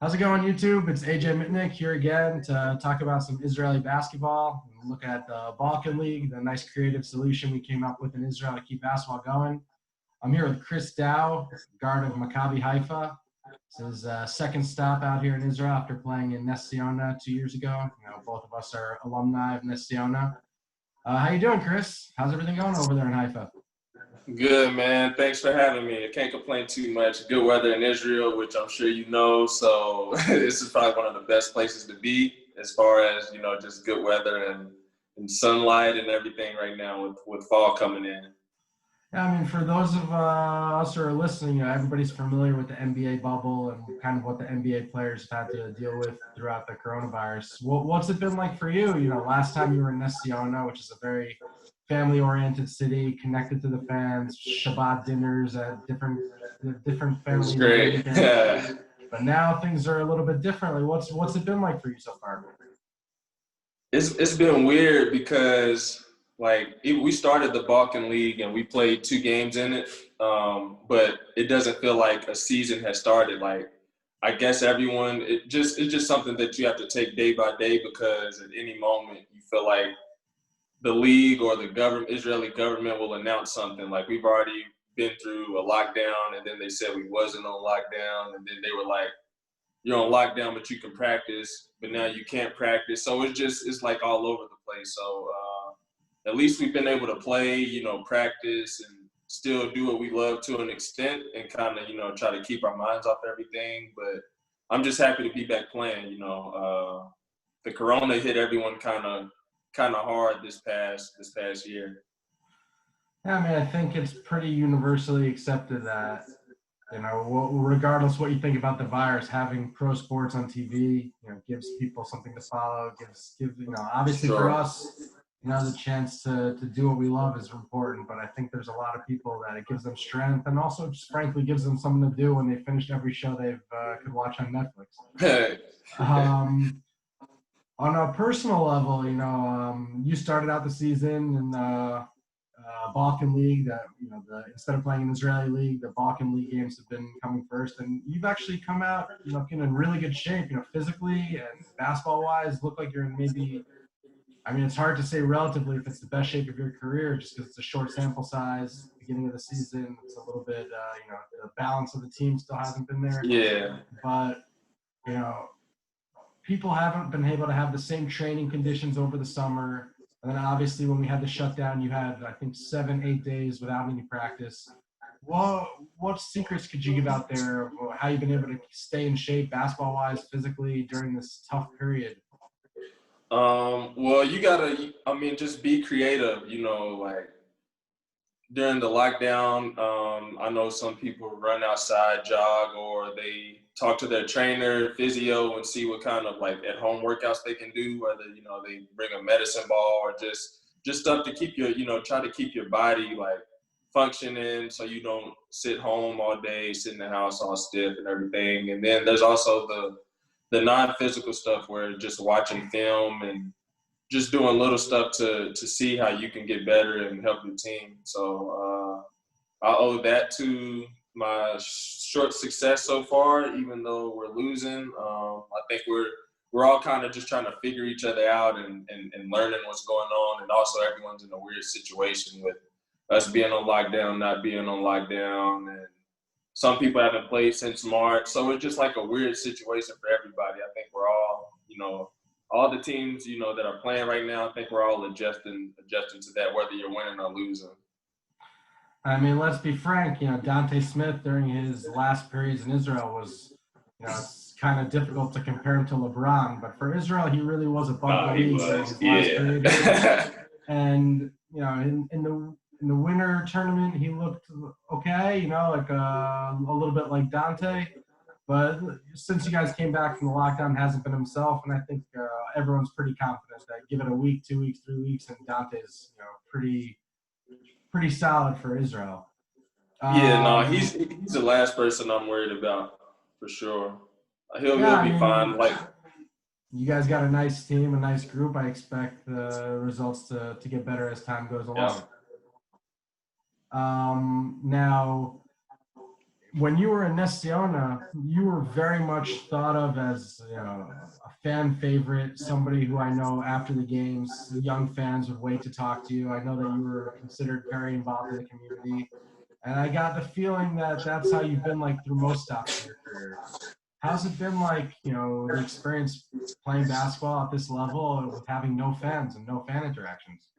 How's it going, YouTube? It's AJ Mitnick here again to talk about some Israeli basketball and look at the Balkan League, the nice creative solution we came up with in Israel to keep basketball going. I'm here with Chris Dowe, guard of Maccabi Haifa. This is his second stop out here in Israel after playing in Ness Ziona 2 years ago. Both of us are alumni of Ness Ziona. How you doing, Chris? How's everything going over there in Haifa? Good, man. Thanks for having me. I can't complain too much. Good weather in Israel, which I'm sure you know. So this is probably one of the best places to be as far as, just good weather and sunlight and everything right now with fall coming in. Yeah, I mean, for those of us who are listening, everybody's familiar with the NBA bubble and kind of what the NBA players have had to deal with throughout the coronavirus. What's it been like for you? Last time you were in Ness Ziona, which is a very family-oriented city, connected to the fans, Shabbat dinners at different It was families. great. Yeah. But now things are a little bit differently. What's it been like for you so far? It's been weird because we started the Balkan League and we played 2 games in it, but it doesn't feel like a season has started. Like, I guess everyone, it's just something that you have to take day by day because at any moment you feel like the league or the Israeli government will announce something. Like, we've already been through a lockdown, and then they said we wasn't on lockdown, and then they were like, you're on lockdown, but you can practice, but now you can't practice. So it's like all over the place. So at least we've been able to play, practice and still do what we love to an extent and kind of, try to keep our minds off everything. But I'm just happy to be back playing. The corona hit everyone kind of hard this past year. Yeah, I mean, I think it's pretty universally accepted that, regardless what you think about the virus, having pro sports on TV, gives people something to follow, gives obviously Sure. for us, the chance to do what we love is important, but I think there's a lot of people that it gives them strength and also just frankly gives them something to do when they finished every show they've could watch on Netflix. On a personal level, you started out the season in the Balkan League. Instead of playing in the Israeli League, the Balkan League games have been coming first, and you've actually come out, looking in really good shape, physically and basketball-wise. Look like you're in maybe. I mean, it's hard to say relatively if it's the best shape of your career, just because it's a short sample size. Beginning of the season, it's a little bit, the balance of the team still hasn't been there. Yeah. But people haven't been able to have the same training conditions over the summer. And then obviously when we had the shutdown, you had, I think, 7-8 days without any practice. What secrets could you give out there of how you've been able to stay in shape basketball-wise, physically during this tough period? Well, you gotta, just be creative, like during the lockdown, I know some people run outside, jog, or they talk to their trainer, physio, and see what kind of at-home workouts they can do, whether, they bring a medicine ball or just stuff to keep your, try to keep your body functioning so you don't sit home all day, sit in the house all stiff and everything. And then there's also the non-physical stuff where just watching film and just doing little stuff to see how you can get better and help your team. So I owe that to my short success so far, even though we're losing. I think we're all kind of just trying to figure each other out and learning what's going on. And also everyone's in a weird situation with us being on lockdown, not being on lockdown. And some people haven't played since March. So it's just like a weird situation for everybody. I think we're all, all the teams, that are playing right now, I think we're all adjusting to that, whether you're winning or losing. I mean, let's be frank, Dante Smith during his last periods in Israel was, it's kind of difficult to compare him to LeBron, but for Israel, he really was above the league during his last period. And, in the winter tournament, he looked okay, a little bit like Dante. But since you guys came back from the lockdown, hasn't been himself, and I think everyone's pretty confident that give it a week, 2 weeks, 3 weeks, and Dante's pretty solid for Israel. He's the last person I'm worried about for sure. He'll be fine. You guys got a nice team, a nice group. I expect the results to get better as time goes along. Yeah. Now, when you were in Nestiona, you were very much thought of as a fan favorite, somebody who I know after the games, the young fans would wait to talk to you. I know that you were considered very involved in the community, and I got the feeling that that's how you've been like through most stops in your career. How's it been like, the experience playing basketball at this level with having no fans and no fan interactions?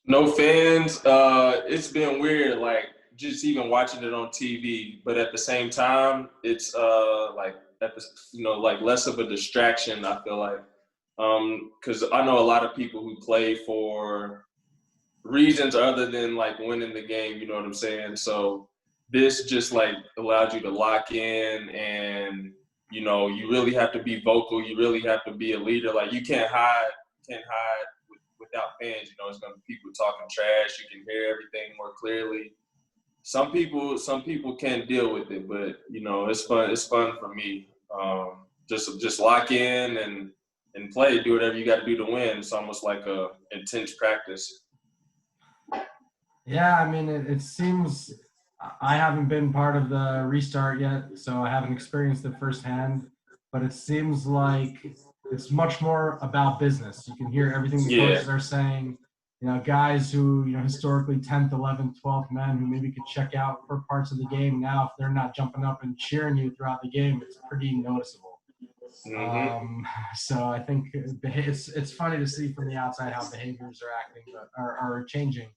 No fans. It's been weird, like just even watching it on TV. But at the same time, it's like at the like less of a distraction. I feel like because I know a lot of people who play for reasons other than like winning the game. You know what I'm saying? So this just like allows you to lock in, and you really have to be vocal. You really have to be a leader. Like you can't hide. You can't hide without fans. It's gonna be people talking trash. You can hear everything more clearly. Some people can't deal with it, but it's fun. It's fun for me. Just lock in and play. Do whatever you got to do to win. It's almost like a intense practice. Yeah, I mean, it seems I haven't been part of the restart yet, so I haven't experienced it firsthand. But it seems like it's much more about business. You can hear everything the Yeah. coaches are saying. Guys who, historically 10th, 11th, 12th men who maybe could check out for parts of the game. Now, if they're not jumping up and cheering you throughout the game, it's pretty noticeable. Mm-hmm. So I think it's funny to see from the outside how behaviors are acting, but are changing.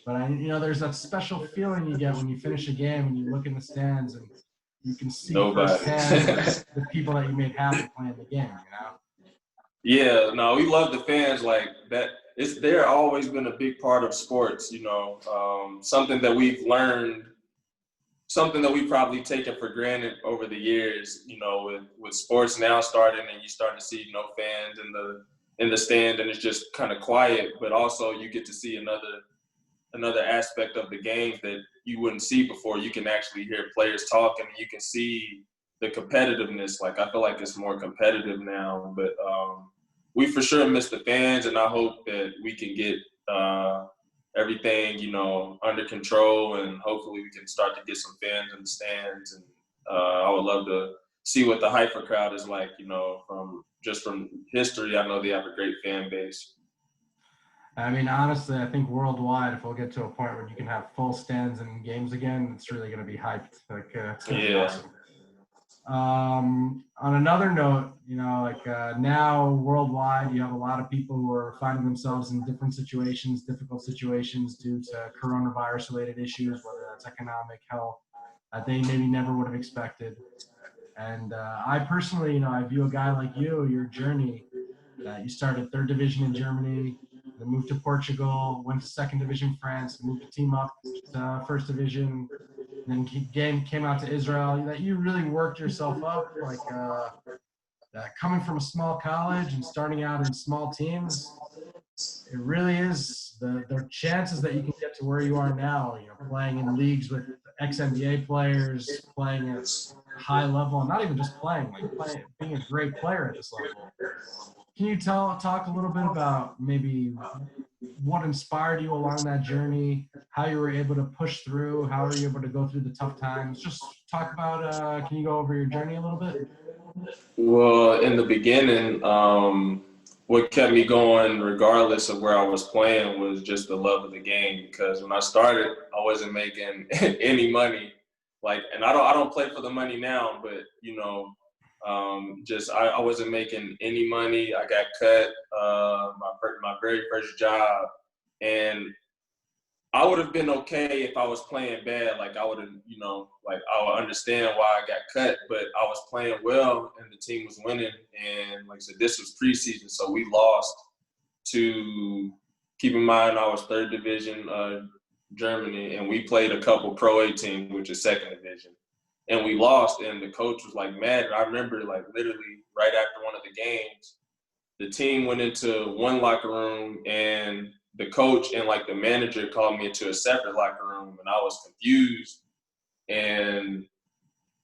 But there's that special feeling you get when you finish a game and you look in the stands and you can see Nobody. firsthand the people that you made happy playing the game. Yeah, no, we love the fans like that. They're always been a big part of sports. Something that we've learned, something that we've probably taken for granted over the years. With sports now starting, and you start to see no fans in the stand, and it's just kind of quiet. But also, you get to see another aspect of the game that you wouldn't see before. You can actually hear players talking. You can see the competitiveness. Like I feel like it's more competitive now, but we for sure miss the fans, and I hope that we can get everything under control, and hopefully we can start to get some fans in the stands. And I would love to see what the Haifa crowd is like. From history, I know they have a great fan base. I mean, honestly, I think worldwide, if we'll get to a point where you can have full stands in games again, it's really going to be hyped. Like, it's going to be awesome. On another note, now worldwide, you have a lot of people who are finding themselves in different situations, difficult situations due to coronavirus-related issues, whether that's economic, health, that they maybe never would have expected. And I personally, I view a guy like your journey, that you started third division in Germany, then moved to Portugal, went to second division France, moved the team up to first division, then came out to Israel. That you really worked yourself up, like coming from a small college and starting out in small teams. It really is the chances that you can get to where you are now. Playing in leagues with ex-NBA players, playing at high level, and not even just playing, being a great player at this level. Can you talk a little bit about maybe what inspired you along that journey, how you were able to push through, how were you able to go through the tough times? Just talk about, can you go over your journey a little bit? Well, in the beginning, what kept me going regardless of where I was playing was just the love of the game. Because when I started, I wasn't making any money. And I don't play for the money now, but I wasn't making any money. I got cut my very first job, and I would have been okay if I was playing bad. Like I would have, I would understand why I got cut, but I was playing well and the team was winning. And like I said, this was preseason, so we lost to. Keep in mind, I was third division Germany, and we played a couple Pro A teams, which is second division, and we lost. And the coach was like mad. And I remember literally right after one of the games, the team went into one locker room, and the coach and the manager called me into a separate locker room, and I was confused. And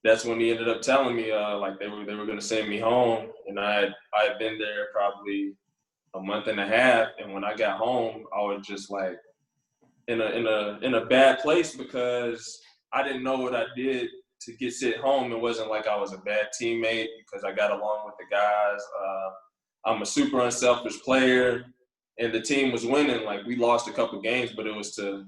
that's when he ended up telling me they were going to send me home, and I had been there probably a month and a half. And when I got home, I was just in a bad place, because I didn't know what I did to get sent home. It wasn't like I was a bad teammate because I got along with the guys. I'm a super unselfish player, and the team was winning. Like, we lost a couple games, but it was to,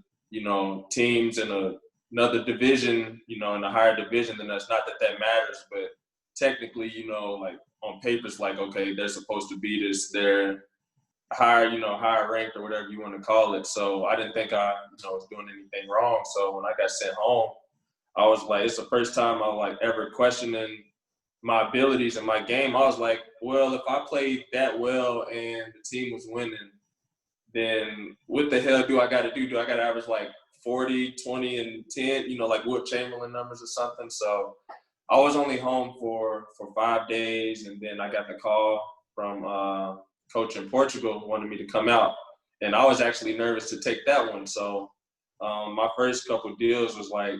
teams in another division, in a higher division than us. Not that that matters, but technically, like on paper, it's like, okay, they're supposed to beat us. They're higher, higher ranked or whatever you want to call it. So I didn't think I, was doing anything wrong. So when I got sent home, I was like, it's the first time I was like ever questioning my abilities in my game. I was like, well, if I played that well and the team was winning, then what the hell do I got to do? Do I got to average like 40, 20, and 10, like Wilt Chamberlain numbers or something? So I was only home for 5 days, and then I got the call from coach in Portugal who wanted me to come out. And I was actually nervous to take that one. So my first couple deals was like,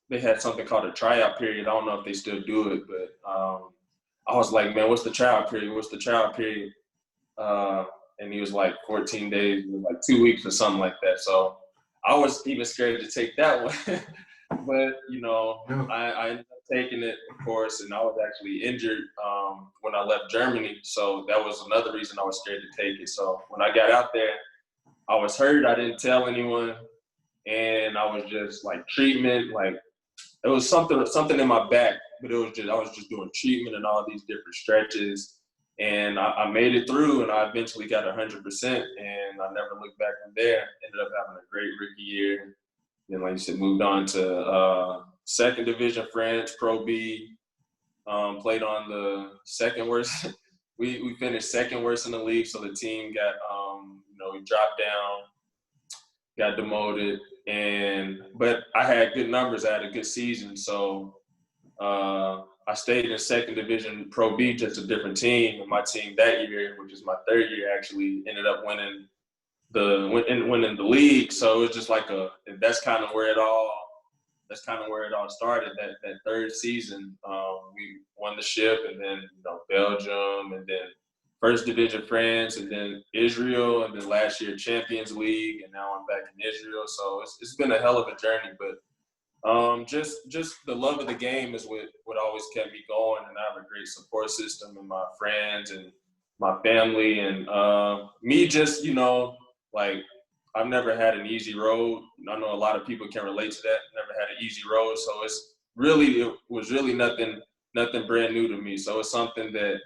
they had something called a tryout period. I don't know if they still do it, but I was like, man, what's the tryout period? What's the tryout period? And he was like 14 days, like 2 weeks or something like that. So I was even scared to take that one. But, I ended up taking it, of course, and I was actually injured when I left Germany. So that was another reason I was scared to take it. So when I got out there, I was hurt. I didn't tell anyone. And I was just like treatment, like it was something in my back, but I was just doing treatment and all these different stretches. And I made it through, and I eventually got 100%, and I never looked back from there. Ended up having a great rookie year. Then, like you said, moved on to second division France, Pro B. Played on the second worst. we finished second worst in the league, so the team got we dropped down, got demoted, but I had good numbers. I had a good season, so I stayed in second division Pro B, just a different team. And my team that year, which is my third year, actually ended up winning the league. So it was just like that's kind of where it all started. That third season, we won the ship, and then Belgium, and then first division France, and then Israel, and then last year Champions League, and now I'm back in Israel. So it's been a hell of a journey, but just the love of the game is what always kept me going, and I have a great support system and my friends and my family, and me just like I've never had an easy road. I know a lot of people can relate to that. Never had an easy road, so it was really nothing brand new to me. So it's something that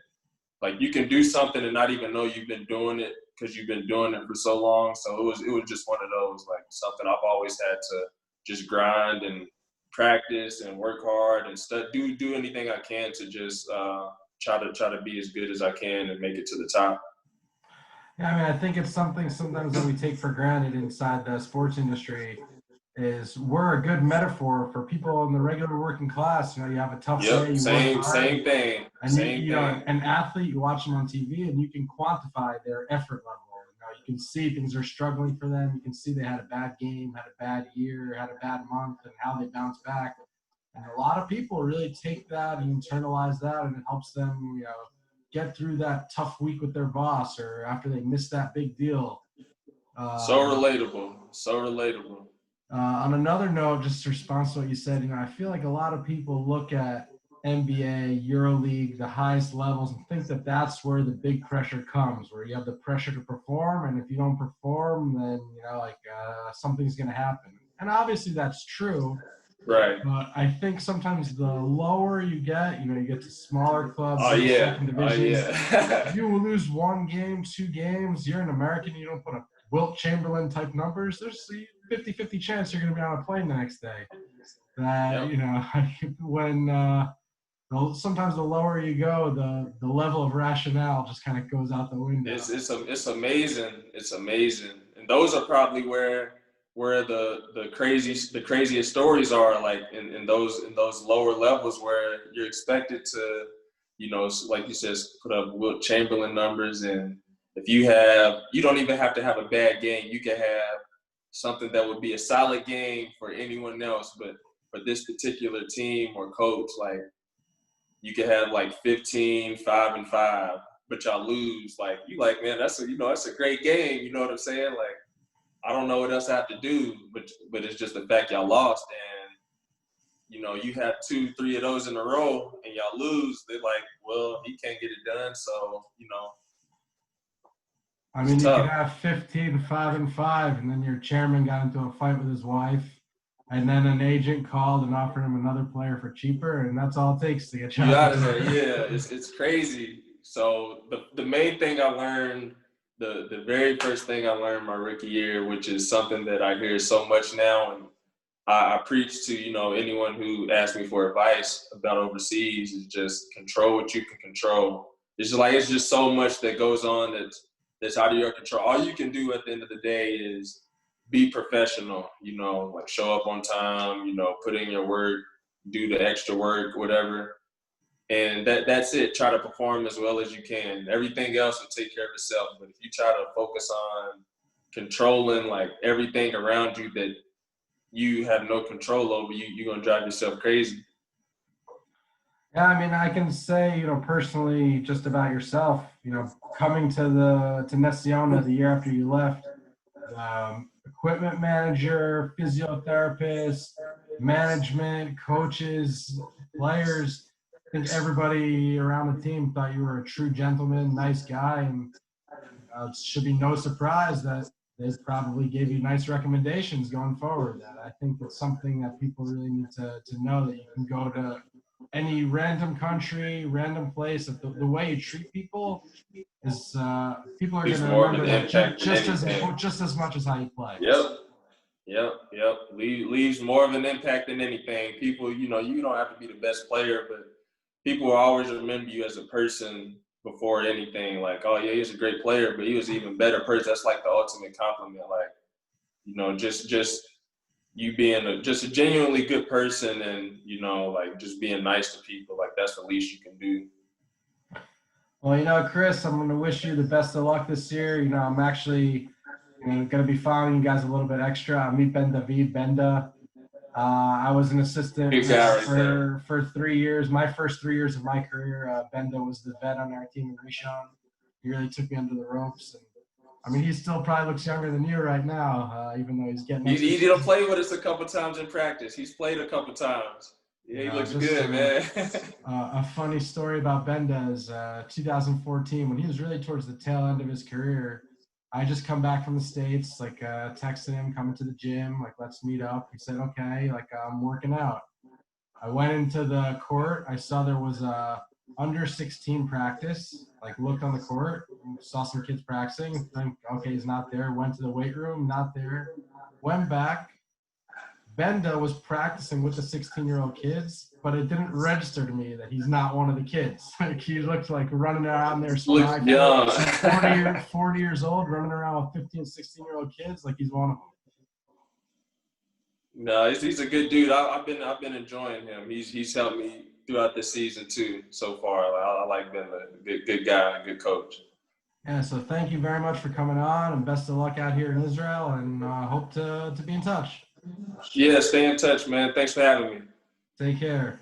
like you can do something and not even know you've been doing it because you've been doing it for so long. So it was just one of those, like something I've always had to just grind and practice and work hard and do anything I can to just try to be as good as I can and make it to the top. Yeah, I mean, I think it's something sometimes that we take for granted inside the sports industry is we're a good metaphor for people in the regular working class. You have a tough day. Same thing. And an athlete, you watch them on TV and you can quantify their effort level. You can see things are struggling for them. You can see they had a bad game, had a bad year, had a bad month, and how they bounce back. And a lot of people really take that and internalize that, and it helps them, get through that tough week with their boss or after they miss that big deal. So relatable. On another note, just in response to what you said, I feel like a lot of people look at NBA, EuroLeague, the highest levels, and think that that's where the big pressure comes, where you have the pressure to perform, and if you don't perform, then something's going to happen. And obviously that's true. Right. But I think sometimes the lower you get, you get to smaller clubs, second divisions, you will lose 1 game, 2 games. You're an American, you don't put a Wilt Chamberlain type numbers. There's a 50-50 chance you're going to be on a plane the next day. When sometimes the lower you go, the level of rationale just kind of goes out the window. It's amazing. It's amazing, and those are probably where the craziest stories are, like in those lower levels where you're expected to, like you said, put up Wilt Chamberlain numbers, and if you don't even have to have a bad game. You can have something that would be a solid game for anyone else, but for this particular team or coach, like you could have like 15, 5-5, but y'all lose. Like you like, man, that's a great game. You know what I'm saying? Like I don't know what else I have to do, but it's just the fact y'all lost. And you know, you have 2-3 of those in a row and y'all lose, they're like, well, he can't get it done. So, you know, I mean, it's you could tough. have 15, 5-5, and then your chairman got into a fight with his wife, and then an agent called and offered him another player for cheaper, and that's all it takes to get you You out out the of there, door. yeah. It's crazy. So the main thing I learned, the very first thing I learned my rookie year, which is something that I hear so much now, and I preach to, you know, anyone who asks me for advice about overseas, is just control what you can control. It's just so much that goes on that's out of your control. All you can do at the end of the day is be professional, you know, like show up on time, you know, put in your work, do the extra work, whatever. And that's it. Try to perform as well as you can. Everything else will take care of itself. But if you try to focus on controlling like everything around you that you have no control over, you're gonna drive yourself crazy. Yeah, I mean, I can say, you know, personally, just about yourself, you know, coming to Nessiona the year after you left, equipment manager, physiotherapist, management, coaches, players. I think everybody around the team thought you were a true gentleman, nice guy, and it should be no surprise that they probably gave you nice recommendations going forward. And I think it's something that people really need to know, that you can go to any random country, random place. That the way you treat people is people are going Leaves to more of remember an that impact than just as much as how you play. Yep. Leaves more of an impact than anything. People, you know, you don't have to be the best player, but people will always remember you as a person before anything. Like, oh yeah, he was a great player, but he was an even better person. That's like the ultimate compliment. Like, you know, just you being just a genuinely good person, and you know, like just being nice to people. Like that's the least you can do. Well, you know, Chris, I'm going to wish you the best of luck this year. You know, I'm actually going to be following you guys a little bit extra. I meet Ben David Benda. I was an assistant Good guy right there. for 3 years. My first 3 years of my career, Benda was the vet on our team in Rishon. He really took me under the ropes. And I mean, he still probably looks younger than you right now, even though he's getting up. He did play with us a couple times in practice. He's played a couple times. Yeah, he looks good, man. A funny story about Benda is 2014, when he was really towards the tail end of his career. I just come back from the States, like texted him, coming to the gym, like, let's meet up. He said, okay, like I'm working out. I went into the court. I saw there was a under 16 practice, like looked on the court, saw some kids practicing, think, okay, he's not there. Went to the weight room, not there. Went back. Benda was practicing with the 16-year-old kids, but it didn't register to me that he's not one of the kids. Like he looked like running around there, Looks young. 40 years old, running around with 15, 16-year-old kids, like he's one of them. No, he's a good dude. I've been enjoying him. He's helped me throughout the season too so far. I like Ben, a good guy, a good coach. Yeah, so thank you very much for coming on, and best of luck out here in Israel, and hope to be in touch. Yeah, stay in touch, man. Thanks for having me. Take care.